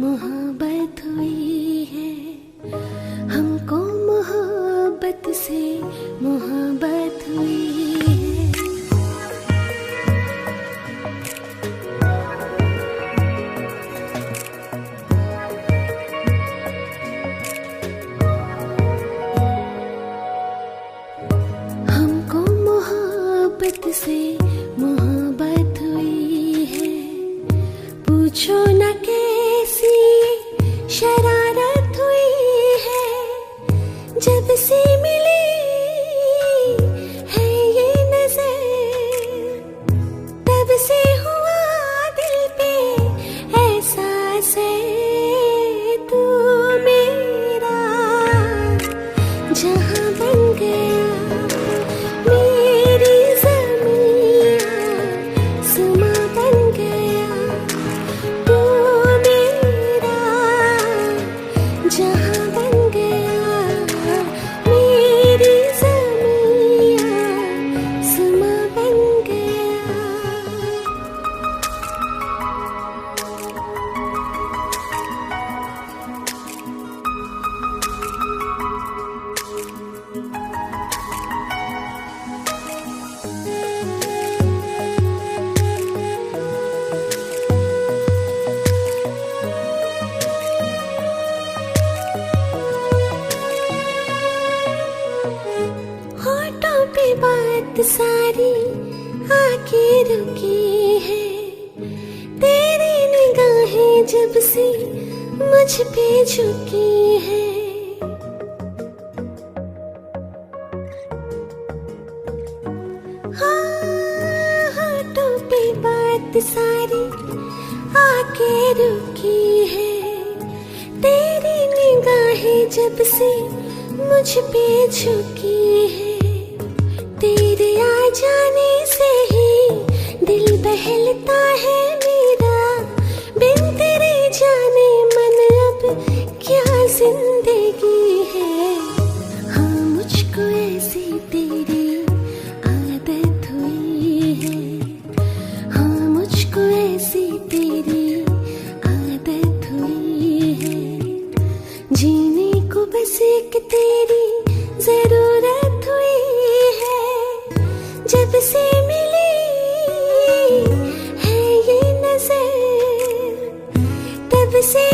मोहब्बत हुई है, हमको मोहब्बत से मोहब्बत हुई है। हमको मोहब्बत से मोहब्बत हुई है, पूछो न कैसी शरारत हुई है, जब से मिली है ये नजर, तब से हुआ दिल पे एहसास है तू मेरा, जहां बन गया मेरी ज़मीं आसमां बन गया, तू मेरा जहां बन गया मेरी ज़मीं आसमां बन गया। होठों पे बात सारी आके रुकी है, तेरी निगाहें जब से मुझ पे झुकी है, हाँ होठों पे बात सारी आके रुकी है, तेरी निगाहें जब से मुझ पे झुकी है, तेरे आ जाने से ही दिल बहलता है मेरा, बिन तेरे जाने मन अब क्या जिंदगी है। हाँ मुझको ऐसी तेरी आदत हुई है, हाँ मुझको ऐसी तेरी आदत हुई है, जीने को बस एक तेरी जरूरत हुई है, जब से मिली है ये नजर, तब से